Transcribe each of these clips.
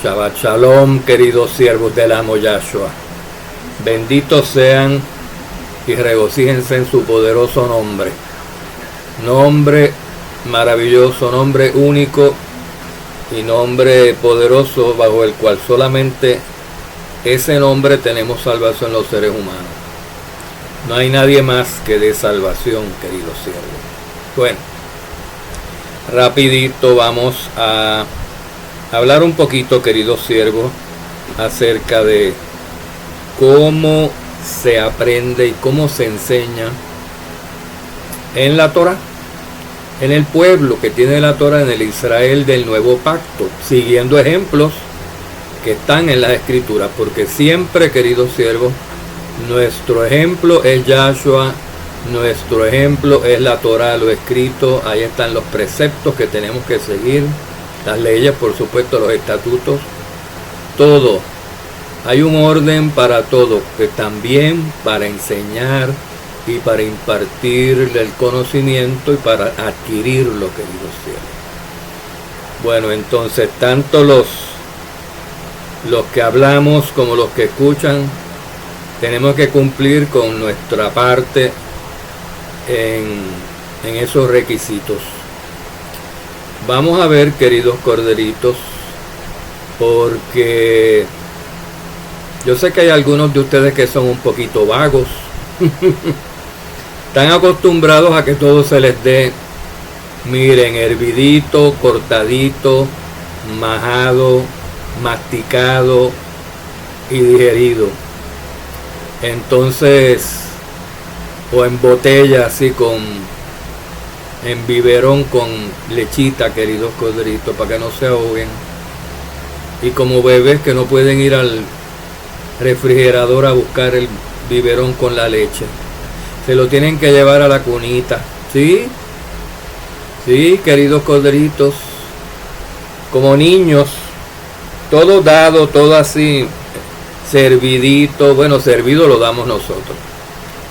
Shabbat Shalom, queridos siervos del amo Yahshua. Benditos sean y regocíjense en su poderoso nombre. Nombre maravilloso, nombre único y nombre poderoso bajo el cual solamente ese nombre tenemos salvación los seres humanos. No hay nadie más que dé salvación, queridos siervos. Bueno, rapidito vamos a hablar un poquito, queridos siervos, acerca de cómo se aprende y cómo se enseña en la Torah, en el pueblo que tiene la Torah, en el Israel del Nuevo Pacto, siguiendo ejemplos que están en las Escrituras, porque siempre, queridos siervos, nuestro ejemplo es Yahshua, nuestro ejemplo es la Torah, lo escrito, ahí están los preceptos que tenemos que seguir, las leyes, por supuesto, los estatutos, todo. Hay un orden para todo, que también para enseñar y para impartir el conocimiento y para adquirirlo, queridos siervos. Bueno, entonces, tanto los que hablamos como los que escuchan, tenemos que cumplir con nuestra parte en esos requisitos. Vamos a ver, queridos corderitos, porque yo sé que hay algunos de ustedes que son un poquito vagos. Están acostumbrados a que todo se les dé, miren, hervidito, cortadito, majado, masticado y digerido. Entonces, o en botella así en biberón con lechita, queridos corderitos, para que no se ahoguen. Y como bebés que no pueden ir al refrigerador a buscar el biberón con la leche, se lo tienen que llevar a la cunita. ¿Sí? Sí, queridos corderitos, como niños, todo dado, todo así, servidito. Bueno, servido lo damos nosotros,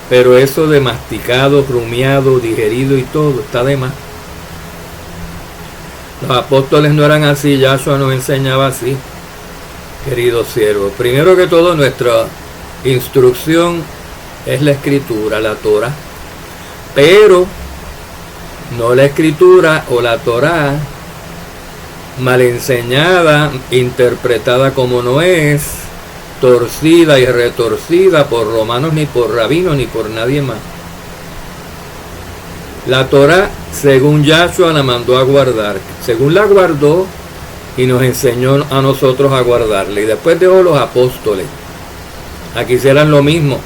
pero eso de masticado, rumiado, digerido y todo, está de más. Los apóstoles no eran así, Yahshua nos enseñaba así, queridos siervos. Primero que todo, nuestra instrucción es la escritura, la Torah, pero no la escritura o la Torah mal enseñada, interpretada como no es, torcida y retorcida por romanos, ni por rabinos, ni por nadie más. La Torah, según Yahshua, la mandó a guardar, según la guardó y nos enseñó a nosotros a guardarla, y después dejó los apóstoles a que hicieran lo mismo,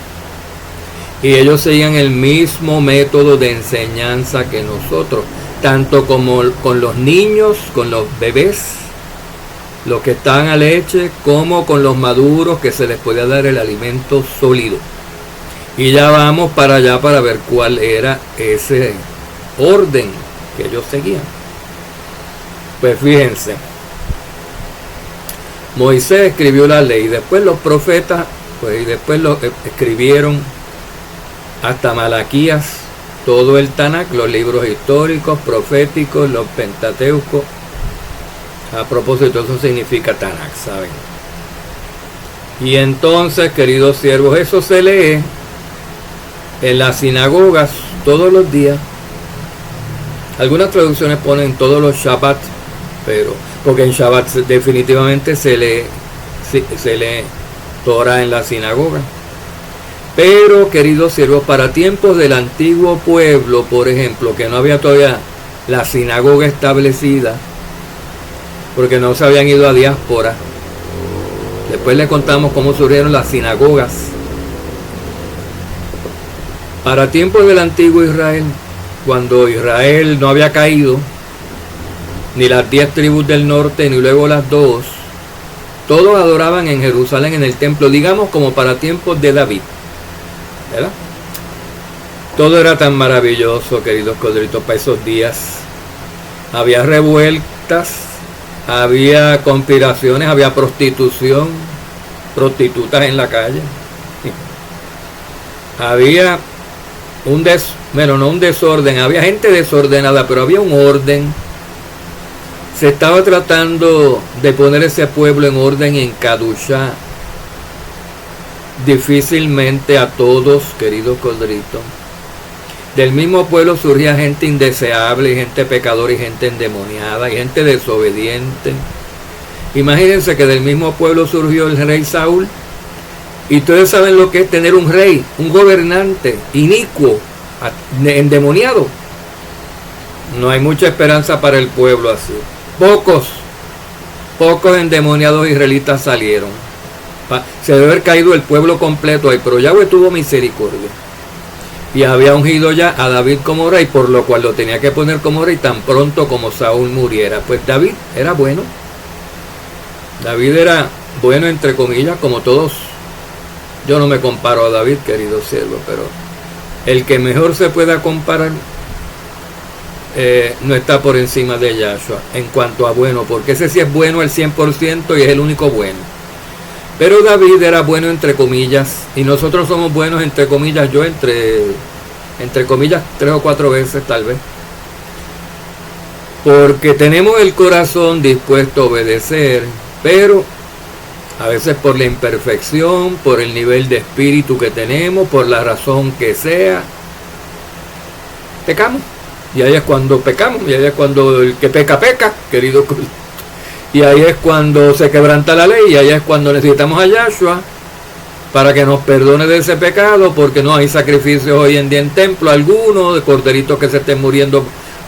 y ellos seguían el mismo método de enseñanza que nosotros, tanto como con los niños, con los bebés, los que están a leche, como con los maduros, que se les podía dar el alimento sólido. Y ya vamos para allá para ver cuál era ese orden que ellos seguían. Pues fíjense, Moisés escribió la ley, después los profetas, pues, y después lo escribieron hasta Malaquías, todo el Tanakh, los libros históricos, proféticos, los Pentateucos. A propósito, eso significa Tanakh, ¿saben? Y entonces, queridos siervos, eso se lee en las sinagogas todos los días. Algunas traducciones ponen todos los Shabbat, pero porque en Shabbat definitivamente se lee Torah en la sinagoga. Pero, queridos siervos, para tiempos del antiguo pueblo, por ejemplo, que no había todavía la sinagoga establecida, porque no se habían ido a diáspora. Después les contamos cómo surgieron las sinagogas. Para tiempos del antiguo Israel, cuando Israel no había caído, ni las 10 tribus del norte, ni luego las 2, todos adoraban en Jerusalén, en el templo, digamos como para tiempos de David, ¿verdad? Todo era tan maravilloso, queridos corderitos, para esos días. Había revueltas, había conspiraciones, había prostitución, prostitutas en la calle. Había no un desorden, había gente desordenada, pero había un orden. Se estaba tratando de poner ese pueblo en orden en Kadushá. Difícilmente a todos, queridos corderitos. Del mismo pueblo surgía gente indeseable, y gente pecadora, y gente endemoniada, y gente desobediente. Imagínense que del mismo pueblo surgió el rey Saúl. Y ustedes saben lo que es tener un rey, un gobernante inicuo, endemoniado. No hay mucha esperanza para el pueblo así. Pocos endemoniados israelitas salieron. Se debe haber caído el pueblo completo ahí, pero Yahweh tuvo misericordia. Y había ungido ya a David como rey, por lo cual lo tenía que poner como rey tan pronto como Saúl muriera. Pues David era bueno. David era bueno entre comillas, como todos. Yo no me comparo a David, querido siervo, pero el que mejor se pueda comparar no está por encima de Yahshua en cuanto a bueno, porque ese sí es bueno al 100% y es el único bueno. Pero David era bueno entre comillas, y nosotros somos buenos entre comillas, yo entre comillas 3 o 4 veces tal vez. Porque tenemos el corazón dispuesto a obedecer, pero a veces por la imperfección, por el nivel de espíritu que tenemos, por la razón que sea, pecamos. Y ahí es cuando pecamos, y ahí es cuando el que peca, peca, querido. Y ahí es cuando se quebranta la ley, y ahí es cuando necesitamos a Yahshua para que nos perdone de ese pecado, porque no hay sacrificios hoy en día en templo alguno, de corderitos que se estén muriendo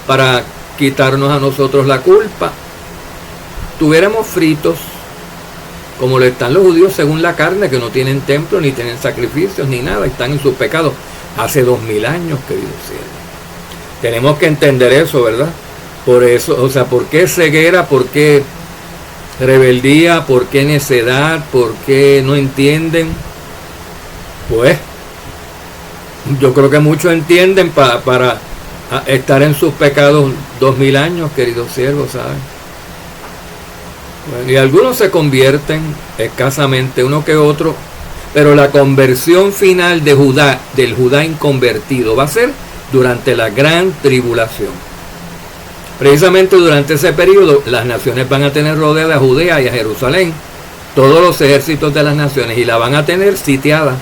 para quitarnos a nosotros la culpa. Tuviéramos fritos, como lo están los judíos según la carne, que no tienen templo, ni tienen sacrificios, ni nada, están en sus pecados hace 2000 años, queridos cielos. Tenemos que entender eso, ¿verdad? Por eso, o sea, ¿por qué ceguera? ¿Por qué rebeldía? ¿Por qué necedad? ¿Por qué no entienden? Pues, yo creo que muchos entienden para estar en sus pecados 2000 años, queridos siervos, ¿saben? Bueno, y algunos se convierten escasamente, uno que otro, pero la conversión final de Judá, del Judá inconvertido, va a ser durante la gran tribulación. Precisamente durante ese periodo, las naciones van a tener rodeada a Judea y a Jerusalén, todos los ejércitos de las naciones, y la van a tener sitiada.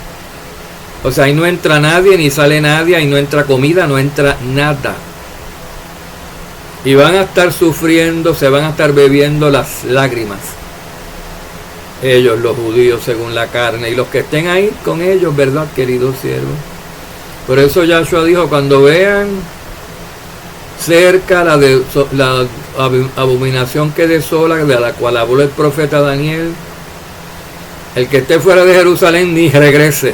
O sea, ahí no entra nadie, ni sale nadie, ahí no entra comida, no entra nada. Y van a estar sufriendo, se van a estar bebiendo las lágrimas. Ellos, los judíos, según la carne, y los que estén ahí con ellos, ¿verdad, queridos siervos? Por eso Yahshua dijo, cuando vean cerca la abominación que desola, de la cual habló el profeta Daniel, el que esté fuera de Jerusalén ni regrese,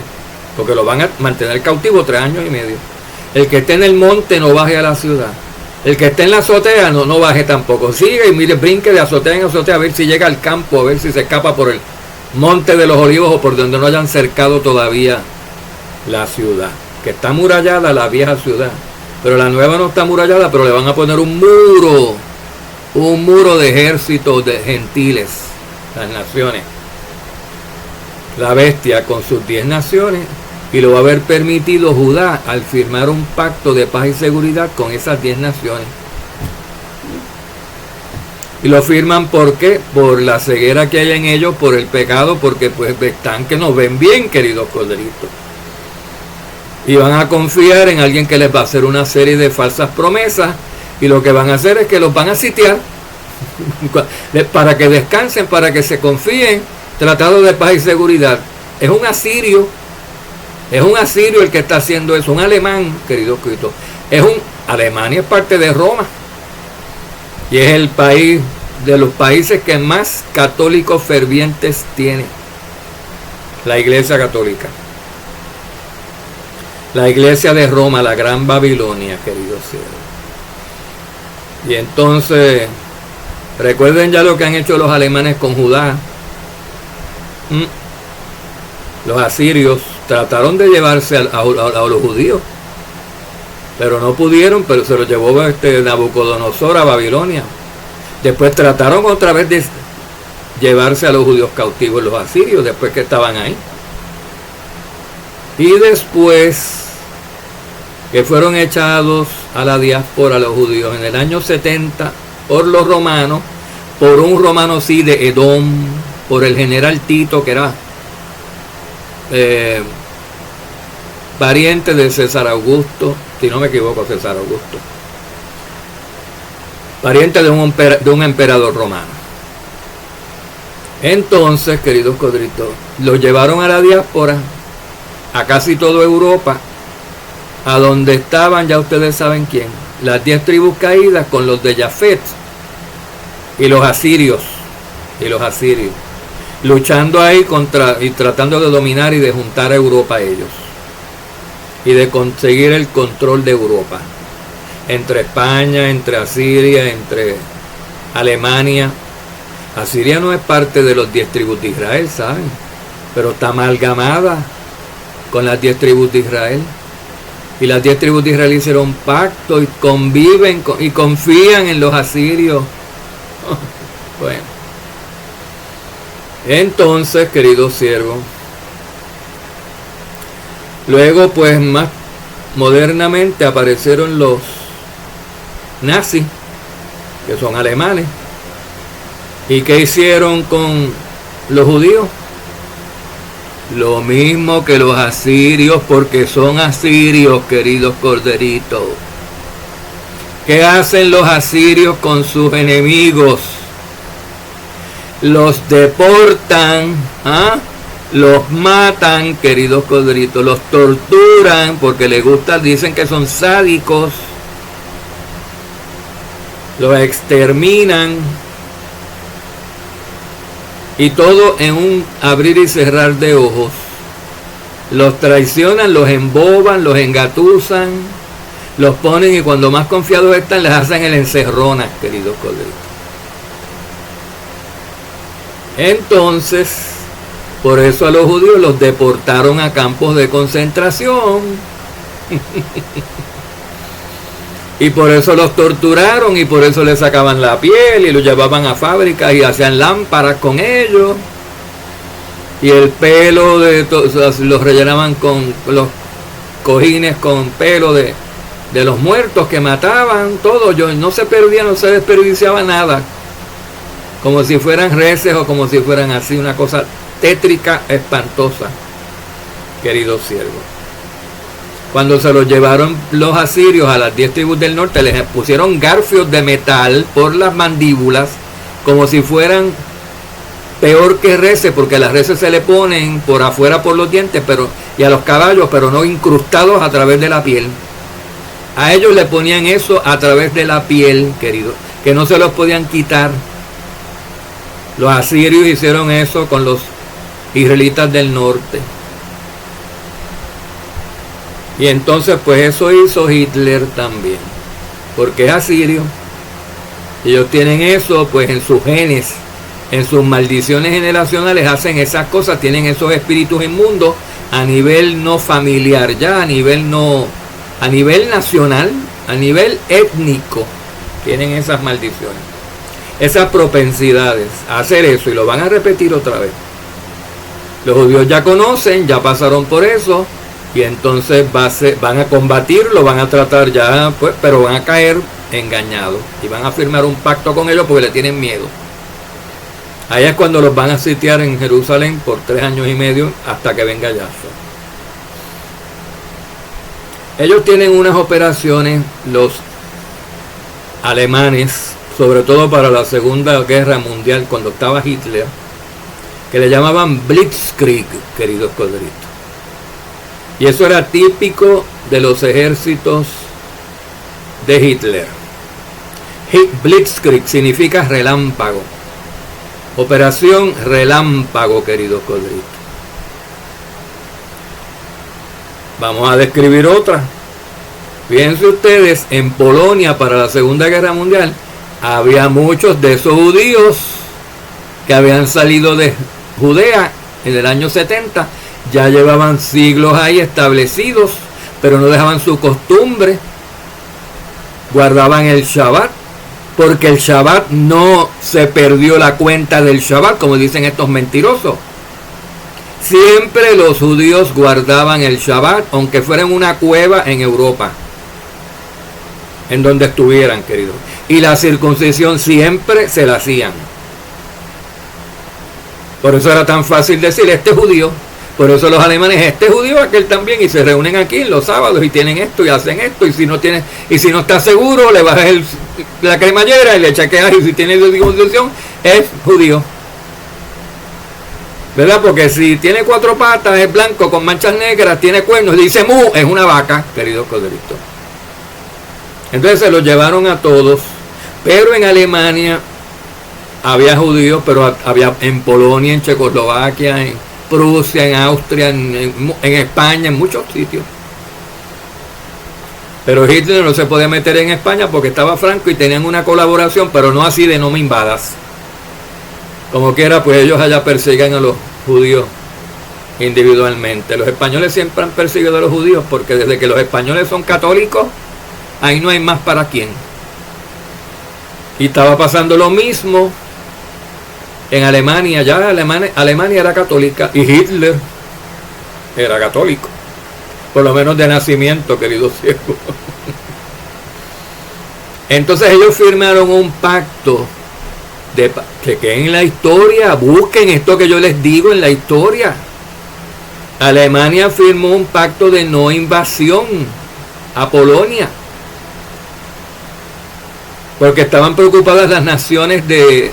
porque lo van a mantener cautivo 3 años y medio. El que esté en el monte no baje a la ciudad. El que esté en la azotea no baje tampoco. Sigue y mire, brinque de azotea en azotea a ver si llega al campo, a ver si se escapa por el monte de los olivos o por donde no hayan cercado todavía la ciudad, que está amurallada, la vieja ciudad. Pero la nueva no está amurallada, pero le van a poner un muro de ejércitos de gentiles, las naciones. La bestia con sus 10 naciones, y lo va a haber permitido Judá al firmar un pacto de paz y seguridad con esas 10 naciones. Y lo firman ¿por qué? Por la ceguera que hay en ellos, por el pecado, porque pues están que nos ven bien, queridos corderitos. Y van a confiar en alguien que les va a hacer una serie de falsas promesas, y lo que van a hacer es que los van a sitiar para que descansen, para que se confíen. Tratado de paz y seguridad. Es un asirio el que está haciendo eso, un alemán, querido Cristo. Alemania es parte de Roma, y es el país de los países que más católicos fervientes tiene, la Iglesia Católica. La iglesia de Roma, la gran Babilonia, queridos cielos. Y entonces, recuerden ya lo que han hecho los alemanes con Judá. Los asirios trataron de llevarse a los judíos, pero no pudieron, pero se los llevó Nabucodonosor a Babilonia. Después trataron otra vez de llevarse a los judíos cautivos, los asirios, después que estaban ahí. Y después que fueron echados a la diáspora los judíos en el año 70, por los romanos, por un romano sí de Edom, por el general Tito, que era pariente de César Augusto, si no me equivoco, César Augusto, pariente de un emperador romano. Entonces, queridos codritos, los llevaron a la diáspora, a casi toda Europa, a donde estaban, ya ustedes saben quién, las 10 tribus caídas con los de Jafet y los asirios, luchando ahí contra y tratando de dominar y de juntar a Europa a ellos, y de conseguir el control de Europa, entre España, entre Asiria, entre Alemania. Asiria no es parte de los 10 tribus de Israel, ¿saben? Pero está amalgamada con las 10 tribus de Israel. Y las 10 tribus de Israel hicieron pacto y conviven y confían en los asirios. Bueno. Entonces, queridos siervos, luego pues más modernamente aparecieron los nazis, que son alemanes. ¿Y qué hicieron con los judíos? Lo mismo que los asirios, porque son asirios, queridos corderitos. ¿Qué hacen los asirios con sus enemigos? Los deportan, los matan, queridos corderitos, los torturan porque les gusta, dicen que son sádicos, los exterminan. Y todo en un abrir y cerrar de ojos. Los traicionan, los emboban, los engatusan, los ponen y cuando más confiados están les hacen el encerrona, queridos colegas. Entonces, por eso a los judíos los deportaron a campos de concentración. Y por eso los torturaron y por eso les sacaban la piel y los llevaban a fábricas y hacían lámparas con ellos. Y el pelo los rellenaban con los cojines con pelo de los muertos que mataban, todo. No se perdía, no se desperdiciaba nada. Como si fueran reses o como si fueran así, una cosa tétrica, espantosa, queridos siervos. Cuando se los llevaron los asirios a las 10 tribus del norte, les pusieron garfios de metal por las mandíbulas, como si fueran peor que reses, porque a las reses se le ponen por afuera por los dientes, y a los caballos, pero no incrustados a través de la piel. A ellos le ponían eso a través de la piel, querido, que no se los podían quitar. Los asirios hicieron eso con los israelitas del norte. Y entonces pues eso hizo Hitler también, porque es asirio. Ellos tienen eso pues en sus genes, en sus maldiciones generacionales hacen esas cosas, tienen esos espíritus inmundos a nivel no familiar, ya a nivel nacional, a nivel étnico, tienen esas maldiciones, esas propensidades a hacer eso, y lo van a repetir otra vez. Los judíos ya conocen, ya pasaron por eso. Y entonces van a combatirlo, van a tratar ya, pues, pero van a caer engañados. Y van a firmar un pacto con ellos porque le tienen miedo. Ahí es cuando los van a sitiar en Jerusalén por 3 años y medio hasta que venga Yahshua. Ellos tienen unas operaciones, los alemanes, sobre todo para la Segunda Guerra Mundial, cuando estaba Hitler, que le llamaban Blitzkrieg, queridos codritos. Y eso era típico de los ejércitos de Hitler. Blitzkrieg significa relámpago. Operación relámpago, queridos codritos. Vamos a describir otra. Fíjense ustedes, en Polonia para la Segunda Guerra Mundial había muchos de esos judíos que habían salido de Judea en el año 70. Ya llevaban siglos ahí establecidos, pero no dejaban su costumbre. Guardaban el Shabbat, porque el Shabbat no se perdió la cuenta del Shabbat, como dicen estos mentirosos. Siempre los judíos guardaban el Shabbat, aunque fuera en una cueva en Europa, en donde estuvieran, queridos. Y la circuncisión siempre se la hacían. Por eso era tan fácil decir, este es judío. Por eso los alemanes, este judío, aquel también, y se reúnen aquí los sábados y tienen esto y hacen esto, y si no estás seguro, le bajas la cremallera y le chequeas, y si tiene circuncisión, es judío. ¿Verdad? Porque si tiene 4 patas, es blanco con manchas negras, tiene cuernos, dice mu, es una vaca, querido Coderito. Entonces se los llevaron a todos, pero en Alemania había judíos, pero había en Polonia, en Checoslovaquia, en Prusia, en Austria, en España, en muchos sitios. Pero Hitler no se podía meter en España porque estaba Franco y tenían una colaboración, pero no así de no me invadas. Como quiera, pues ellos allá persiguen a los judíos individualmente. Los españoles siempre han perseguido a los judíos porque desde que los españoles son católicos, ahí no hay más para quién. Y estaba pasando lo mismo en Alemania. Ya Alemania era católica y Hitler era católico, por lo menos de nacimiento, querido siervo. Entonces ellos firmaron un pacto que en la historia, busquen esto que yo les digo en la historia. Alemania firmó un pacto de no invasión a Polonia, porque estaban preocupadas las naciones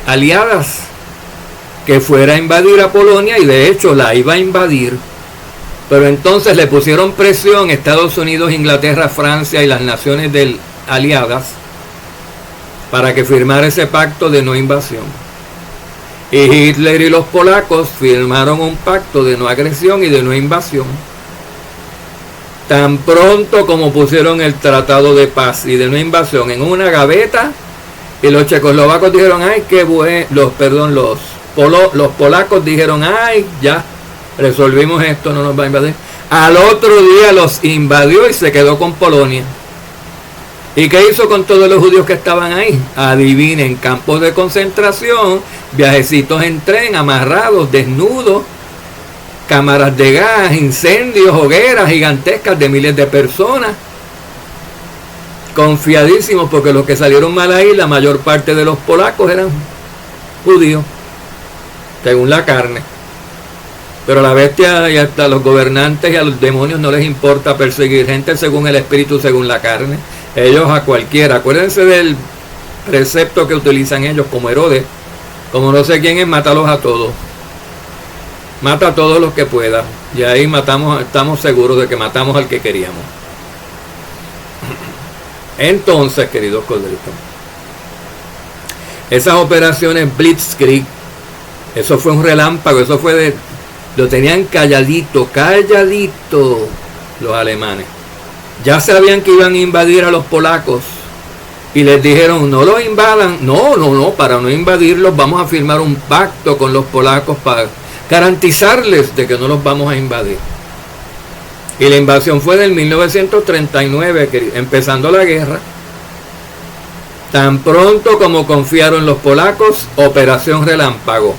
aliadas que fuera a invadir a Polonia, y de hecho la iba a invadir. Pero entonces le pusieron presión Estados Unidos, Inglaterra, Francia y las naciones aliadas para que firmara ese pacto de no invasión. Y Hitler y los polacos firmaron un pacto de no agresión y de no invasión. Tan pronto como pusieron el tratado de paz y de no invasión en una gaveta, y los checoslovacos dijeron, ay, qué bueno, los polacos dijeron, ay, ya, resolvimos esto, no nos va a invadir. Al otro día los invadió y se quedó con Polonia. ¿Y qué hizo con todos los judíos que estaban ahí? Adivinen, campos de concentración, viajecitos en tren, amarrados, desnudos, cámaras de gas, incendios, hogueras gigantescas de miles de personas. Confiadísimos porque los que salieron mal ahí, la mayor parte de los polacos eran judíos, según la carne. Pero a la bestia y hasta a los gobernantes y a los demonios no les importa perseguir gente según el espíritu, según la carne. Ellos a cualquiera. Acuérdense del precepto que utilizan ellos, como Herodes, como no sé quién es, mátalos a todos. Mata a todos los que pueda. Y ahí estamos seguros de que matamos al que queríamos. Entonces, queridos corderitos, esas operaciones Blitzkrieg, eso fue un relámpago, eso fue lo tenían calladito los alemanes. Ya sabían que iban a invadir a los polacos y les dijeron, no los invadan, no, para no invadirlos vamos a firmar un pacto con los polacos para garantizarles de que no los vamos a invadir. Y la invasión fue del 1939, empezando la guerra. Tan pronto como confiaron los polacos, operación relámpago,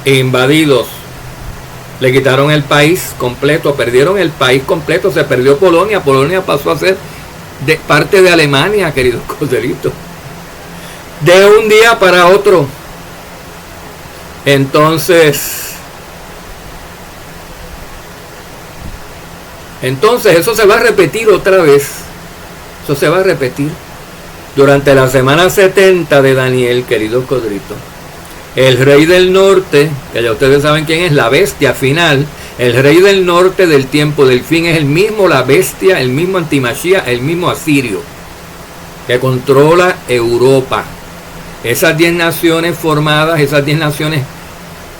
invadidos. Le quitaron el país completo, perdieron el país completo, se perdió Polonia. Polonia pasó a ser parte de Alemania, queridos corderitos. De un día para otro. Entonces eso se va a repetir otra vez. Eso se va a repetir. Durante la semana 70 de Daniel, queridos corderitos. El rey del norte, que ya ustedes saben quién es, la bestia final, el rey del norte del tiempo del fin es el mismo, la bestia, el mismo Antimachía, el mismo asirio, que controla Europa. Esas 10 naciones formadas, esas 10 naciones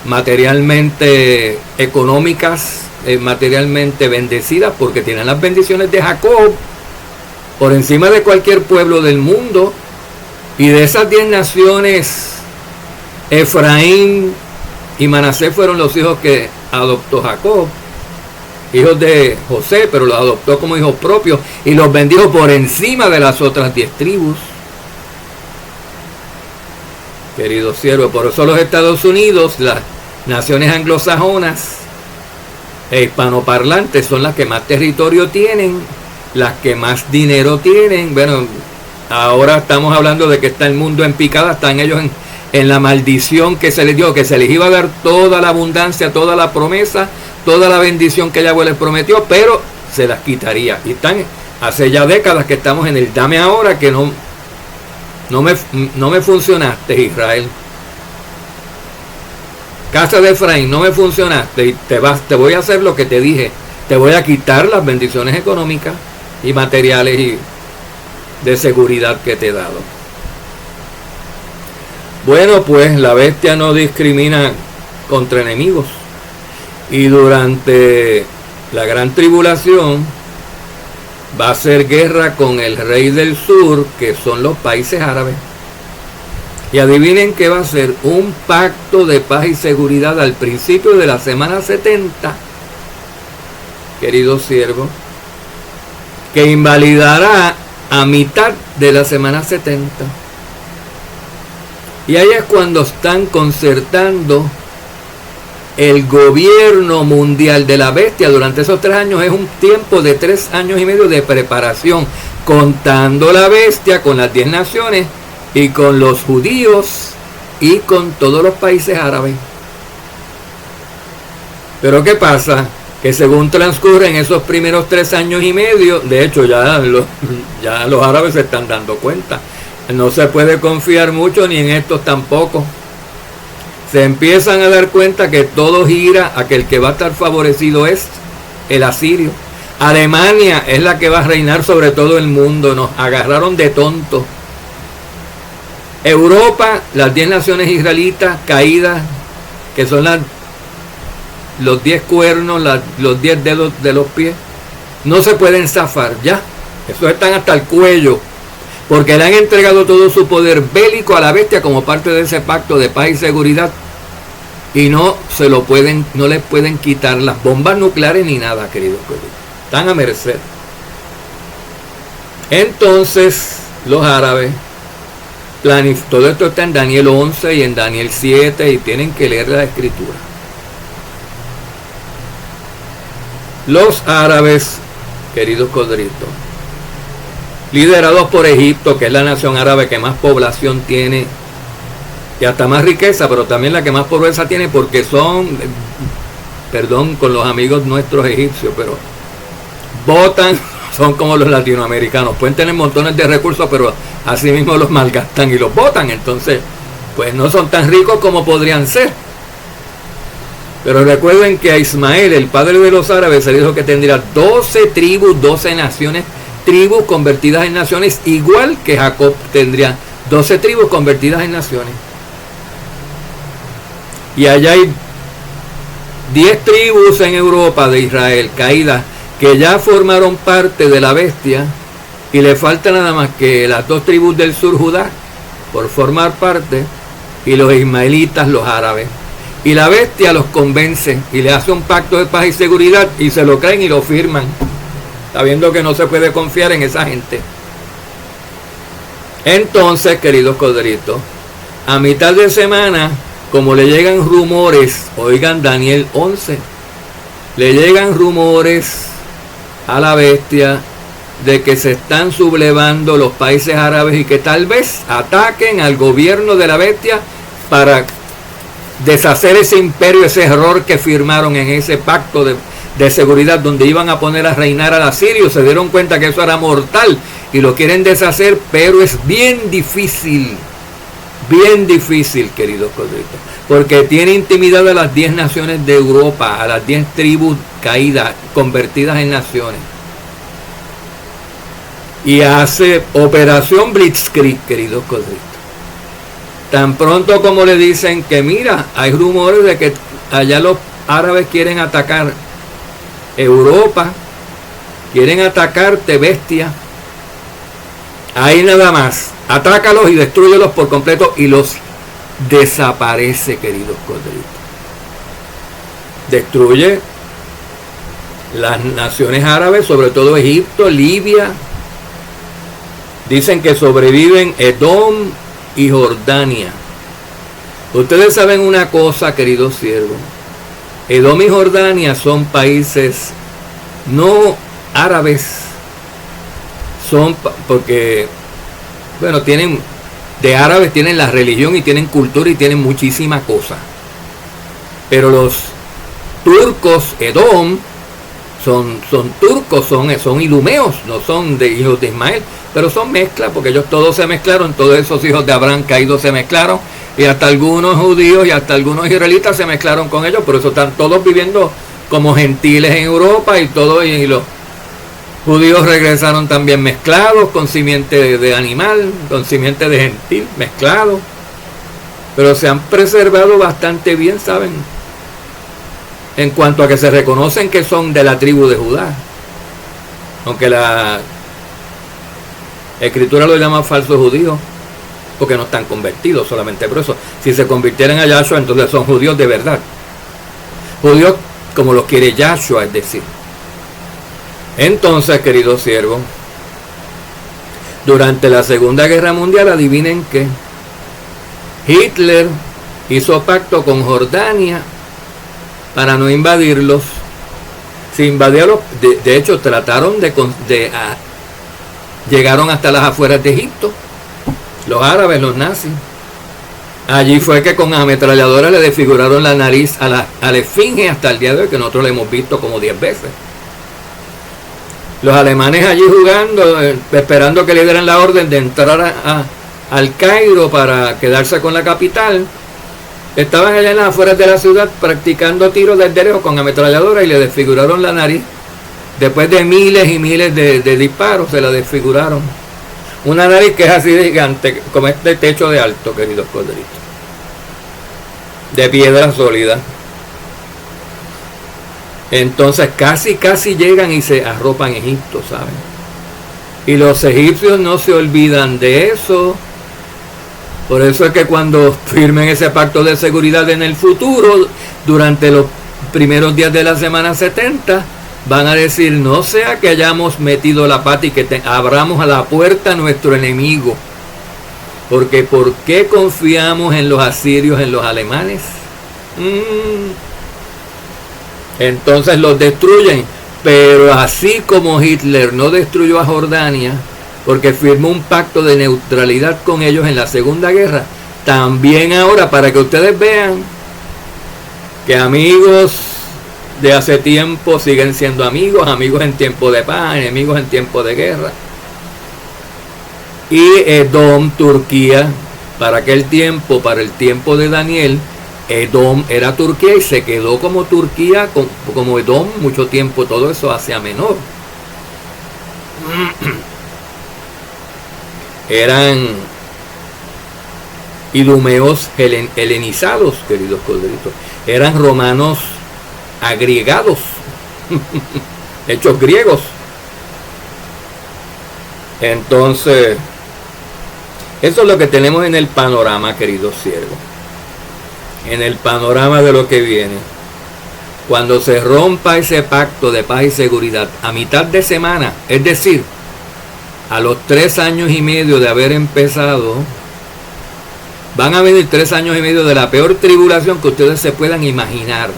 materialmente económicas, materialmente bendecidas, porque tienen las bendiciones de Jacob, por encima de cualquier pueblo del mundo. Y de esas 10 naciones, Efraín y Manasés fueron los hijos que adoptó Jacob, hijos de José, pero los adoptó como hijos propios y los bendijo por encima de las otras 10 tribus. Queridos siervos, por eso los Estados Unidos, las naciones anglosajonas e hispanoparlantes son las que más territorio tienen, las que más dinero tienen. Bueno, ahora estamos hablando de que está el mundo en picada, están ellos en la maldición que se les dio, que se les iba a dar toda la abundancia, toda la promesa, toda la bendición que Yahweh les prometió, pero se las quitaría. Y están hace ya décadas que estamos en el dame ahora, que no me funcionaste, Israel. Casa de Efraín, no me funcionaste y te voy a hacer lo que te dije. Te voy a quitar las bendiciones económicas y materiales y de seguridad que te he dado. Bueno, pues la bestia no discrimina contra enemigos. Y durante la gran tribulación va a hacer guerra con el rey del sur, que son los países árabes. Y adivinen qué va a ser: un pacto de paz y seguridad al principio de la semana 70, queridos siervos, que invalidará a mitad de la semana 70. Y ahí es cuando están concertando el gobierno mundial de la bestia. Durante esos 3 años es un tiempo de 3 años y medio de preparación, contando la bestia con las 10 naciones y con los judíos y con todos los países árabes. Pero ¿qué pasa? Que según transcurren esos primeros 3 años y medio, de hecho ya los árabes se están dando cuenta, no se puede confiar mucho ni en estos tampoco. Se empiezan a dar cuenta que todo gira a que el que va a estar favorecido es el asirio. Alemania es la que va a reinar sobre todo el mundo. Nos agarraron de tontos. Europa, las 10 naciones israelitas caídas, que son los 10 cuernos, los 10 dedos de los pies, no se pueden zafar ya. Esos están hasta el cuello, porque le han entregado todo su poder bélico a la bestia como parte de ese pacto de paz y seguridad, y no les pueden quitar las bombas nucleares ni nada, queridos colegas. Están a merced. Entonces los árabes todo esto está en Daniel 11 y en Daniel 7, y tienen que leer la escritura. Los árabes, queridos codritos, liderados por Egipto, que es la nación árabe que más población tiene y hasta más riqueza, pero también la que más pobreza tiene, porque perdón con los amigos nuestros egipcios, pero votan, son como los latinoamericanos, pueden tener montones de recursos, pero así mismo los malgastan y los botan. Entonces, pues no son tan ricos como podrían ser. Pero recuerden que a Ismael, el padre de los árabes, se dijo que tendría 12 tribus, 12 naciones, tribus convertidas en naciones, igual que Jacob tendría 12 tribus convertidas en naciones. Y allá hay 10 tribus en Europa de Israel caídas, que ya formaron parte de la bestia, y le falta nada más que las 2 tribus del sur, Judá, por formar parte, y los ismaelitas, los árabes. Y la bestia los convence y le hace un pacto de paz y seguridad, y se lo creen y lo firman, sabiendo que no se puede confiar en esa gente. Entonces, queridos codritos, a mitad de semana, como le llegan rumores, oigan Daniel 11, le llegan rumores a la bestia de que se están sublevando los países árabes y que tal vez ataquen al gobierno de la bestia para deshacer ese imperio, ese error que firmaron en ese pacto de seguridad, donde iban a poner a reinar al asirio. Se dieron cuenta que eso era mortal y lo quieren deshacer, pero es bien difícil, queridos codritos, porque tiene intimidad a las 10 naciones de Europa, a las 10 tribus caídas, convertidas en naciones. Y hace operación Blitzkrieg, queridos codritos. Tan pronto como le dicen que mira, hay rumores de que allá los árabes quieren atacar Europa, quieren atacarte, bestia. Ahí nada más, atácalos y destrúyelos por completo y los desaparece, queridos codritos. Destruye las naciones árabes, sobre todo Egipto, Libia. Dicen que sobreviven Edom y Jordania. Ustedes saben una cosa, queridos siervos. Edom y Jordania son países no árabes. Son porque Bueno, tienen, de árabes tienen la religión y tienen cultura y tienen muchísimas cosas. Pero los turcos, Edom, son turcos, son idumeos, no son de hijos de Ismael, pero son mezclas, porque ellos todos se mezclaron, todos esos hijos de Abraham caídos se mezclaron, y hasta algunos judíos y hasta algunos israelitas se mezclaron con ellos, por eso están todos viviendo como gentiles en Europa, y todos, y los judíos regresaron también mezclados, con simiente de animal, con simiente de gentil, mezclados, pero se han preservado bastante bien, ¿saben? En cuanto a que se reconocen que son de la tribu de Judá, aunque la Escritura lo llama falsos judíos, porque no están convertidos, solamente por eso. Si se convirtieran a Yahshua, entonces son judíos de verdad, judíos como los quiere Yahshua, es decir. Entonces, queridos siervos, durante la Segunda Guerra Mundial, adivinen que Hitler hizo pacto con Jordania para no invadirlos. Se invadieron, de hecho trataron llegaron hasta las afueras de Egipto, los árabes, los nazis. Allí fue que con ametralladoras le desfiguraron la nariz a la esfinge hasta el día de hoy, que nosotros la hemos visto como 10 veces. Los alemanes allí jugando, esperando que le dieran la orden de entrar al Cairo para quedarse con la capital. Estaban allá en las afueras de la ciudad practicando tiros desde lejos con ametralladoras y le desfiguraron la nariz. Después de miles y miles de disparos se la desfiguraron. Una nariz que es así de gigante, como este techo de alto, queridos corderitos. De piedra sólida. Entonces casi llegan y se arropan Egipto, ¿saben? Y los egipcios no se olvidan de eso. Por eso es que cuando firmen ese pacto de seguridad en el futuro, durante los primeros días de la semana 70, van a decir, no sea que hayamos metido la pata y que abramos a la puerta a nuestro enemigo. Porque ¿por qué confiamos en los asirios, en los alemanes? Entonces los destruyen. Pero así como Hitler no destruyó a Jordania, porque firmó un pacto de neutralidad con ellos en la Segunda Guerra, también ahora, para que ustedes vean que amigos de hace tiempo siguen siendo amigos, amigos en tiempo de paz, enemigos en tiempo de guerra. Y Edom, Turquía, para aquel tiempo, para el tiempo de Daniel, Edom era Turquía y se quedó como Turquía, como Edom mucho tiempo, todo eso Asia Menor. Eran idumeos helenizados, queridos corderitos. Eran romanos agriegados, hechos griegos. Entonces, eso es lo que tenemos en el panorama, queridos siervos. En el panorama de lo que viene. Cuando se rompa ese pacto de paz y seguridad a mitad de semana, es decir, a los 3 años y medio de haber empezado, van a venir 3 años y medio de la peor tribulación que ustedes se puedan imaginar.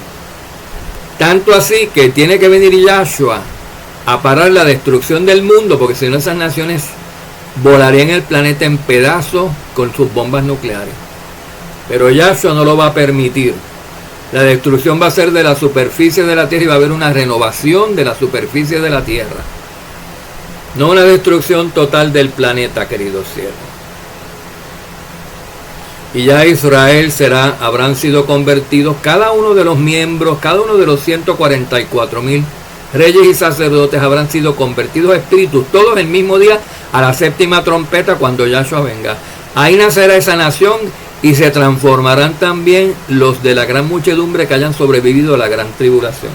Tanto así que tiene que venir Yahshua a parar la destrucción del mundo, porque si no esas naciones volarían el planeta en pedazos con sus bombas nucleares. Pero Yahshua no lo va a permitir. La destrucción va a ser de la superficie de la tierra y va a haber una renovación de la superficie de la tierra. No una destrucción total del planeta, queridos siervos. Y ya Israel habrán sido convertidos, cada uno de los miembros, cada uno de los 144,000 reyes y sacerdotes habrán sido convertidos a espíritus, todos el mismo día, a la 7ª trompeta, cuando Yahshua venga. Ahí nacerá esa nación y se transformarán también los de la gran muchedumbre que hayan sobrevivido a la gran tribulación.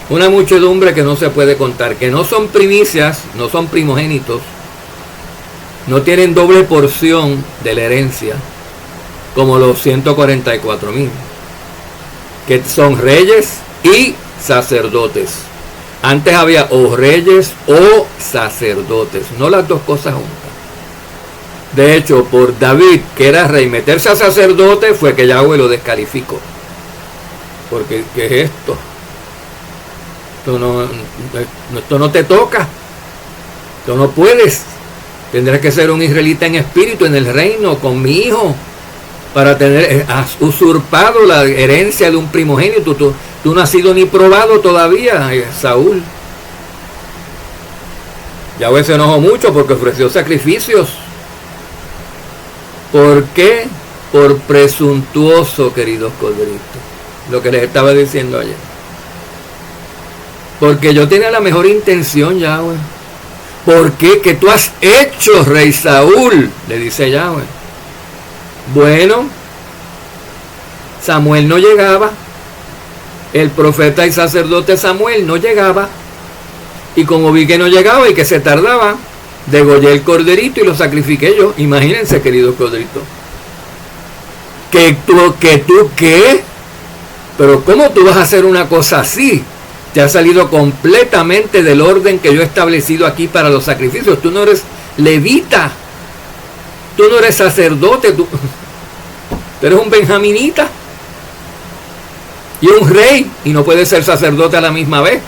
Una muchedumbre que no se puede contar, que no son primicias, no son primogénitos, no tienen doble porción de la herencia, como los 144,000, que son reyes y sacerdotes. Antes había o reyes o sacerdotes, no las dos cosas juntas. De hecho, por David, que era rey, meterse a sacerdote fue que Yahweh lo descalificó. Porque, ¿qué es esto? Esto no te toca. Esto no puedes. Tendrás que ser un israelita en espíritu en el reino con mi hijo para tener, has usurpado la herencia de un primogénito. Tú no has sido ni probado todavía, Saúl. Yahweh se enojó mucho porque ofreció sacrificios. ¿Por qué? Por presuntuoso, queridos corderitos. Lo que les estaba diciendo ayer. Porque yo tenía la mejor intención, Yahweh. ¿Por qué? ¿Qué tú has hecho, rey Saúl? Le dice Yahweh. Bueno, Samuel no llegaba. El profeta y sacerdote Samuel no llegaba. Y como vi que no llegaba y que se tardaba, degollé el corderito y lo sacrifiqué yo. Imagínense, queridos corderitos. ¿Qué? Pero ¿cómo tú vas a hacer una cosa así? Te has salido completamente del orden que yo he establecido aquí para los sacrificios. Tú no eres levita. Tú no eres sacerdote. Tú eres un benjaminita. Y un rey. Y no puedes ser sacerdote a la misma vez.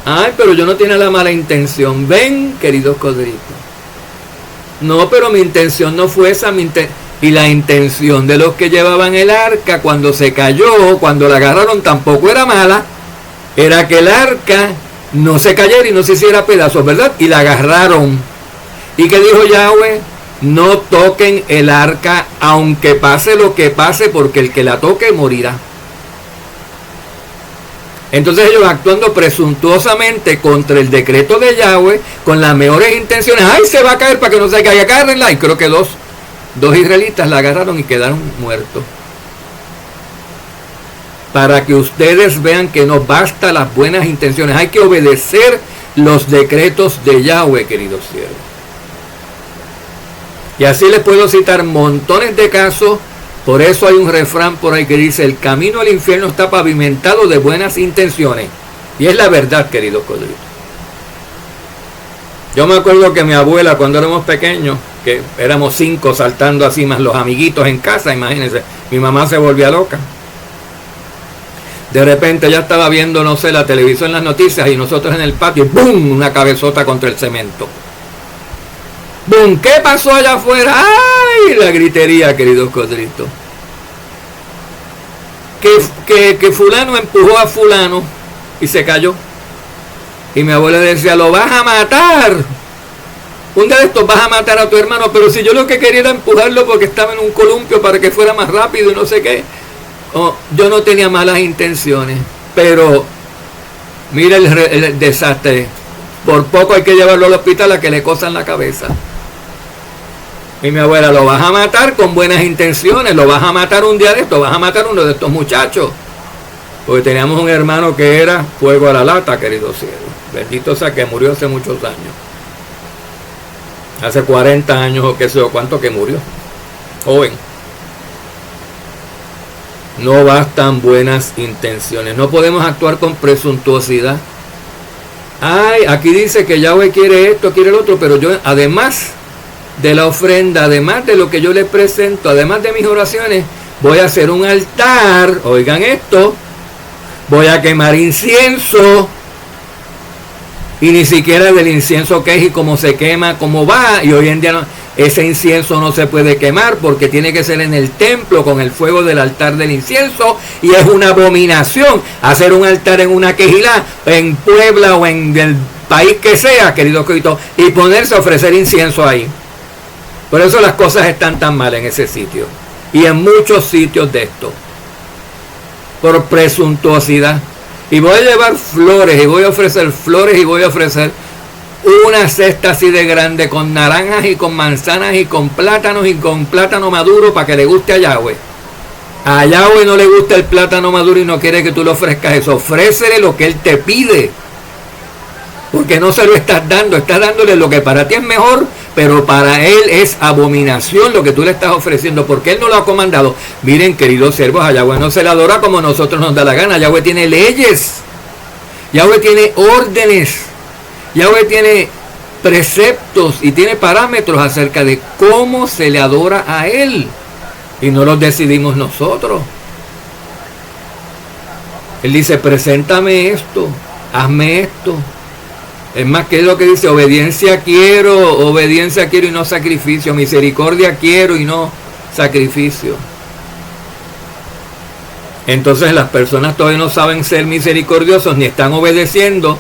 Ay, pero yo no tenía la mala intención. Ven, queridos corderitos. No, pero mi intención no fue esa. Y la intención de los que llevaban el arca cuando se cayó, cuando la agarraron, tampoco era mala. Era que el arca no se cayera y no se hiciera pedazos, ¿verdad? Y la agarraron. ¿Y qué dijo Yahweh? No toquen el arca, aunque pase lo que pase, porque el que la toque morirá. Entonces ellos, actuando presuntuosamente contra el decreto de Yahweh, con las mejores intenciones, ¡ay, se va a caer para que no se caiga! Agárrenla. Y creo que dos israelitas la agarraron y quedaron muertos. Para que ustedes vean que no basta las buenas intenciones, hay que obedecer los decretos de Yahweh, queridos siervos. Y así les puedo citar montones de casos. Por eso hay un refrán por ahí que dice: el camino al infierno está pavimentado de buenas intenciones. Y es la verdad, queridos corderitos. Yo me acuerdo que mi abuela, cuando éramos pequeños, que éramos 5 saltando así, más los amiguitos en casa, imagínense, mi mamá se volvía loca. De repente ya estaba viendo, no sé, la televisión, las noticias, y nosotros en el patio, ¡bum!, una cabezota contra el cemento. ¡Bum! ¿Qué pasó allá afuera? ¡Ay! La gritería, queridos corderitos. Que fulano empujó a fulano y se cayó. Y mi abuela decía: lo vas a matar. Un día de estos vas a matar a tu hermano. Pero si yo lo que quería era empujarlo porque estaba en un columpio para que fuera más rápido y no sé qué. Oh, yo no tenía malas intenciones. Pero mira el desastre. Por poco hay que llevarlo al hospital a que le cosan la cabeza. Y mi abuela: lo vas a matar con buenas intenciones, lo vas a matar un día de estos, vas a matar a uno de estos muchachos. Porque teníamos un hermano que era fuego a la lata, querido cielo. Bendito sea, que murió hace muchos años. Hace 40 años o qué sé yo cuánto que murió. Joven. No bastan buenas intenciones. No podemos actuar con presuntuosidad. Ay, aquí dice que Yahweh quiere esto, quiere el otro, pero yo, además de la ofrenda, además de lo que yo le presento, además de mis oraciones, voy a hacer un altar. Oigan esto. Voy a quemar incienso. Y ni siquiera del incienso que es y cómo se quema, cómo va. Y hoy en día no, ese incienso no se puede quemar porque tiene que ser en el templo con el fuego del altar del incienso. Y es una abominación hacer un altar en una quejilá, en Puebla o en el país que sea, querido Cristo, y ponerse a ofrecer incienso ahí. Por eso las cosas están tan mal en ese sitio. Y en muchos sitios de esto. Por presuntuosidad. Y voy a llevar flores, y voy a ofrecer flores, y voy a ofrecer una cesta así de grande con naranjas y con manzanas y con plátanos y con plátano maduro para que le guste a Yahweh. A Yahweh no le gusta el plátano maduro y no quiere que tú le ofrezcas eso. Ofrécele lo que Él te pide. Porque no se lo estás dándole lo que para ti es mejor, pero para Él es abominación lo que tú le estás ofreciendo, porque Él no lo ha comandado. Miren, queridos siervos, a Yahweh no se le adora como a nosotros nos da la gana. Yahweh tiene leyes, Yahweh tiene órdenes, Yahweh tiene preceptos y tiene parámetros acerca de cómo se le adora a Él, y no los decidimos nosotros. Él dice: preséntame esto, hazme esto. Es más, que es lo que dice, obediencia quiero y no sacrificio, misericordia quiero y no sacrificio. Entonces las personas todavía no saben ser misericordiosos ni están obedeciendo.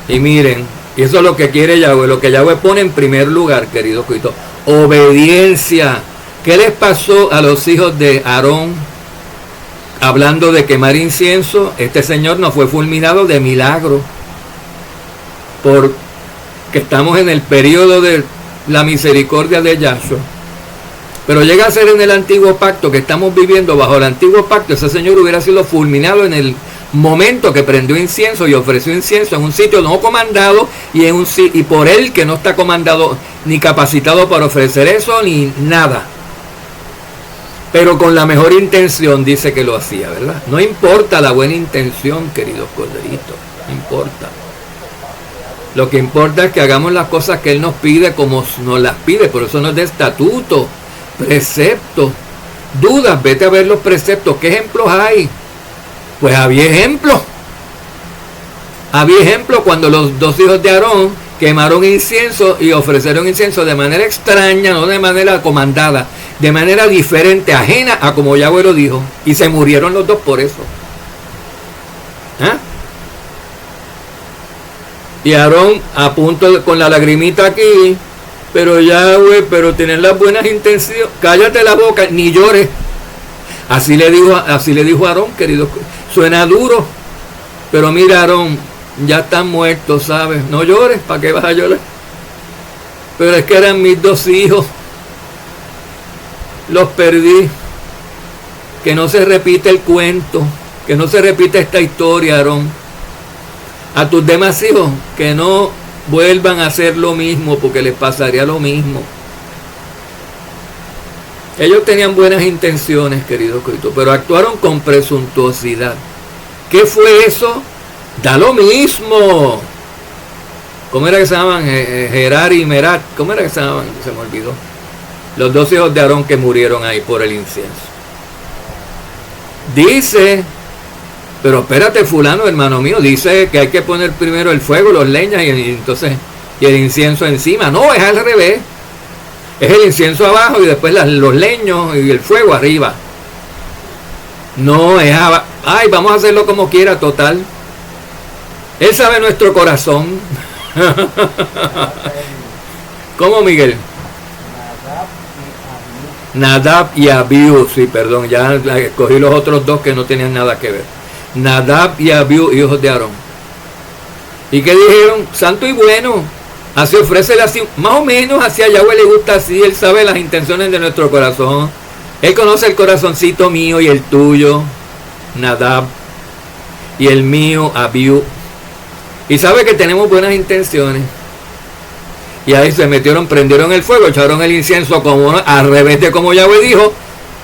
Y miren, y eso es lo que quiere Yahweh, lo que Yahweh pone en primer lugar, querido Cristo, obediencia. ¿Qué les pasó a los hijos de Aarón? Hablando de quemar incienso, este señor no fue fulminado de milagro, porque estamos en el periodo de la misericordia de Yahshua. Pero llega a ser en el antiguo pacto, que estamos viviendo bajo el antiguo pacto, ese señor hubiera sido fulminado en el momento que prendió incienso y ofreció incienso en un sitio no comandado y por él que no está comandado ni capacitado para ofrecer eso ni nada. Pero con la mejor intención dice que lo hacía, ¿verdad? No importa la buena intención, queridos corderitos, no importa. Lo que importa es que hagamos las cosas que Él nos pide como nos las pide, por eso nos da estatuto, preceptos, dudas, vete a ver los preceptos, ¿qué ejemplos hay? Pues había ejemplos. Había ejemplos cuando los dos hijos de Aarón quemaron incienso y ofrecieron incienso de manera extraña, no de manera comandada, de manera diferente, ajena a como Yahweh lo dijo, y se murieron los dos por eso. ¿Ah? Y Aarón a punto con la lagrimita aquí, pero Yahweh, pero tener las buenas intenciones, cállate la boca, ni llores. Así le dijo Aarón, querido. Suena duro, pero mira, Aarón, ya están muertos, ¿sabes? No llores, ¿para qué vas a llorar? Pero es que eran mis dos hijos. Los perdí. Que no se repite el cuento, que no se repite esta historia, Aarón. A tus demás hijos, que no vuelvan a hacer lo mismo, porque les pasaría lo mismo. Ellos tenían buenas intenciones, querido Cristo, pero actuaron con presuntuosidad. ¿Qué fue eso? Da lo mismo. ¿Cómo era que se llamaban? Gerar y Merat. ¿Cómo era que se llamaban? Se me olvidó. Los dos hijos de Aarón que murieron ahí por el incienso. Dice, pero espérate, fulano, hermano mío, dice que hay que poner primero el fuego, los leñas y entonces y el incienso encima. No, es al revés. Es el incienso abajo y después los leños y el fuego arriba. No es abajo. Ay, vamos a hacerlo como quiera, total. Él sabe nuestro corazón. ¿Cómo, Miguel? Nadab y Abiú, sí, perdón, ya escogí los otros dos que no tenían nada que ver. Nadab y Abiú, hijos de Aarón. ¿Y qué dijeron? Santo y bueno. Así ofrécele así, más o menos hacia Yahweh le gusta así, Él sabe las intenciones de nuestro corazón. Él conoce el corazoncito mío y el tuyo, Nadab, y el mío, Abiú. Y sabe que tenemos buenas intenciones. Y ahí se metieron, prendieron el fuego, echaron el incienso como al revés de como Yahweh dijo.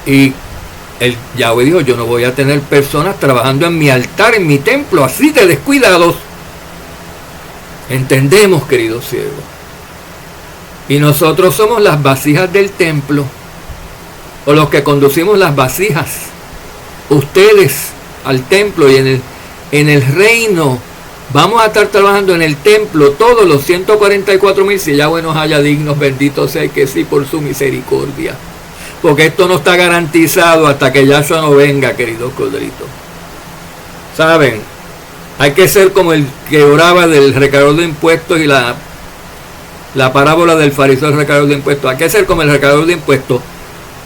Y el Yahweh dijo, yo no voy a tener personas trabajando en mi altar, en mi templo, así de descuidados. Entendemos, queridos siervos. Y nosotros somos las vasijas del templo, o los que conducimos las vasijas. Ustedes al templo y en el reino. Vamos a estar trabajando en el templo todos los 144,000, si Yahweh nos haya dignos, bendito sea que sí, por su misericordia. Porque esto no está garantizado hasta que Yahshua no venga, queridos corderitos. ¿Saben? Hay que ser como el que oraba del recaudador de impuestos y la parábola del fariseo del recaudador de impuestos. Hay que ser como el recaudador de impuestos.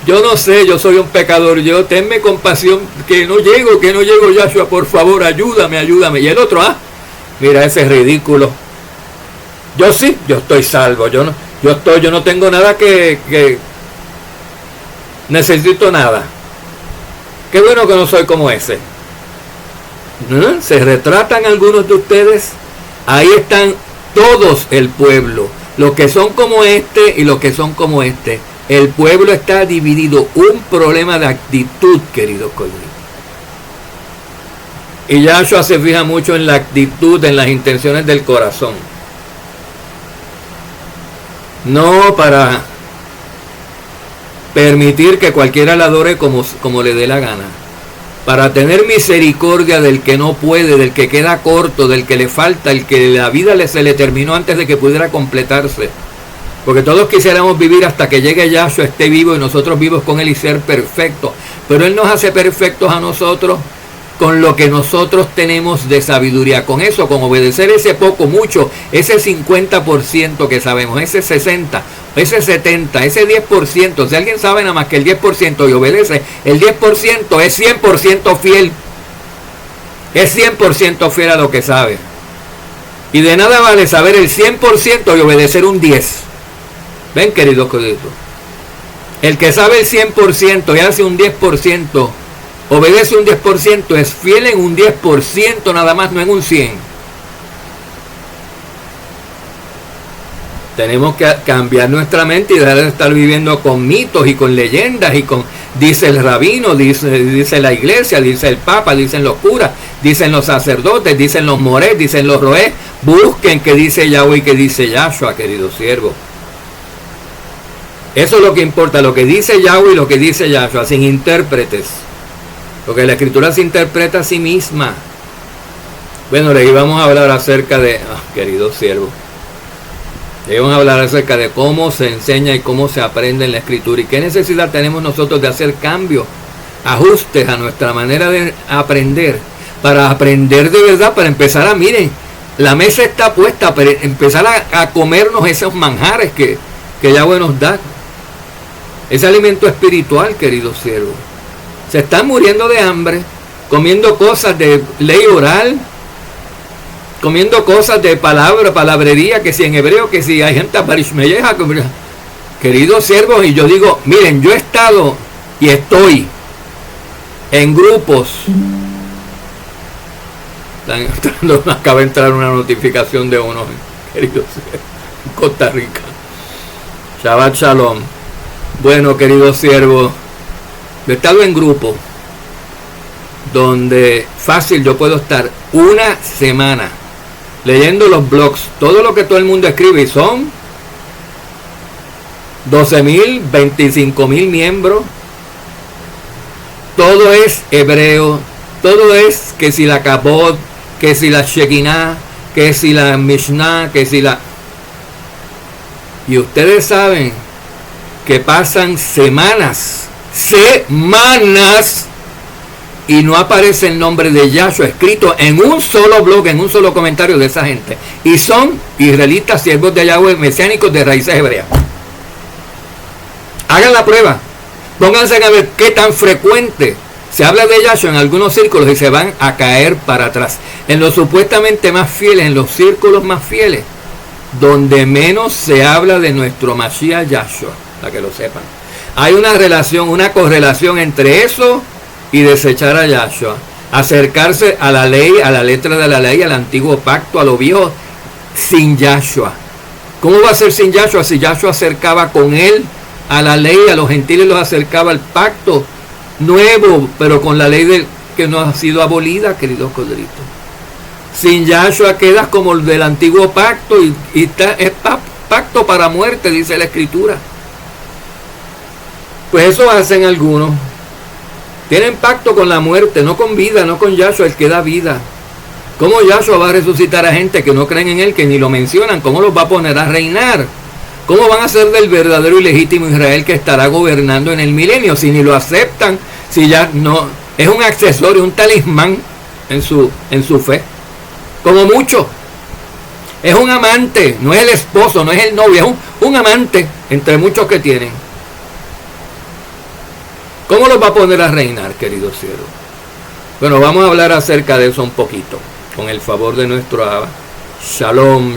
Yo no sé, yo soy un pecador, yo tenme compasión, que no llego, Yahshua, por favor, ayúdame. Y el otro, mira ese ridículo. Yo sí, yo estoy salvo, yo no tengo nada que necesito nada. Qué bueno que no soy como ese. ¿No? Se retratan algunos de ustedes. Ahí están todos el pueblo, los que son como este y los que son como este. El pueblo está dividido, un problema de actitud, queridos colegas. Y Yahshua se fija mucho en la actitud, en las intenciones del corazón. No para permitir que cualquiera la adore como le dé la gana. para tener misericordia del que no puede, del que queda corto, del que le falta, el que la vida se le terminó antes de que pudiera completarse. Porque todos quisiéramos vivir hasta que llegue Yahshua, esté vivo y nosotros vivos con Él y ser perfectos. Pero Él nos hace perfectos a nosotros con lo que nosotros tenemos de sabiduría. Con eso, con obedecer ese poco, mucho, ese 50% que sabemos, ese 60%, ese 70%, ese 10%. Si alguien sabe nada más que el 10% y obedece, el 10% es 100% fiel. Es 100% fiel a lo que sabe. Y de nada vale saber el 100% y obedecer un 10%. Ven, queridos coditos. El que sabe el 100% y hace un 10%, obedece un 10%, es fiel en un 10% nada más, no en un 100%. Tenemos que cambiar nuestra mente y dejar de estar viviendo con mitos y con leyendas y con, dice el rabino, dice la iglesia, dice el papa, dicen los curas, dicen los sacerdotes, dicen los morés, dicen los roés. Busquen qué dice Yahweh y qué dice Yahshua, queridos siervos. Eso es lo que importa, lo que dice Yahweh y lo que dice Yahshua, sin intérpretes. Porque la escritura se interpreta a sí misma. Bueno, le íbamos a hablar acerca de, queridos siervos, le íbamos a hablar acerca de cómo se enseña y cómo se aprende en la escritura y qué necesidad tenemos nosotros de hacer cambios, ajustes a nuestra manera de aprender, para aprender de verdad, para empezar a, miren, la mesa está puesta para empezar a comernos esos manjares que Yahweh nos da. Ese alimento espiritual, queridos siervos. Se están muriendo de hambre, comiendo cosas de ley oral, comiendo cosas de palabrería, que si en hebreo, que si hay gente parishmeyeja, queridos siervos, y yo digo, miren, yo he estado y estoy en grupos. Acaba de entrar una notificación de uno, queridos siervos, en Costa Rica. Shabbat Shalom. Bueno, queridos siervos, yo he estado en grupos donde fácil yo puedo estar una semana leyendo los blogs, todo lo que todo el mundo escribe, y son 12,000, 25,000 miembros. Todo es hebreo, todo es que si la Kabod, que si la Shekinah, que si la Mishnah, que si la... Y ustedes saben que pasan semanas y no aparece el nombre de Yahshua escrito en un solo blog, en un solo comentario de esa gente. Y son israelitas, siervos de Yahweh, mesiánicos de raíces hebreas. Hagan la prueba. Pónganse a ver qué tan frecuente se habla de Yahshua en algunos círculos y se van a caer para atrás. En los supuestamente más fieles, en los círculos más fieles, donde menos se habla de nuestro Mashiach Yahshua, para que lo sepan. Hay una relación, una correlación entre eso y desechar a Yahshua, acercarse a la ley, a la letra de la ley, al antiguo pacto, a lo viejo, sin Yahshua. ¿Cómo va a ser sin Yahshua si Yahshua acercaba con él a la ley, a los gentiles los acercaba al pacto nuevo, pero con la ley que no ha sido abolida, queridos codritos? Sin Yahshua quedas como el del antiguo pacto y es pacto para muerte, dice la escritura. Pues eso hacen algunos. Tienen pacto con la muerte, no con vida, no con Yahshua, el que da vida. ¿Cómo Yahshua va a resucitar a gente que no creen en él, que ni lo mencionan? ¿Cómo los va a poner a reinar? ¿Cómo van a ser del verdadero y legítimo Israel que estará gobernando en el milenio si ni lo aceptan? Si ya no, es un accesorio, un talismán en su fe. Como mucho. Es un amante, no es el esposo, no es el novio, es un amante entre muchos que tienen. ¿Cómo los va a poner a reinar, queridos siervos? Bueno, vamos a hablar acerca de eso un poquito, con el favor de nuestro Abba. Shalom.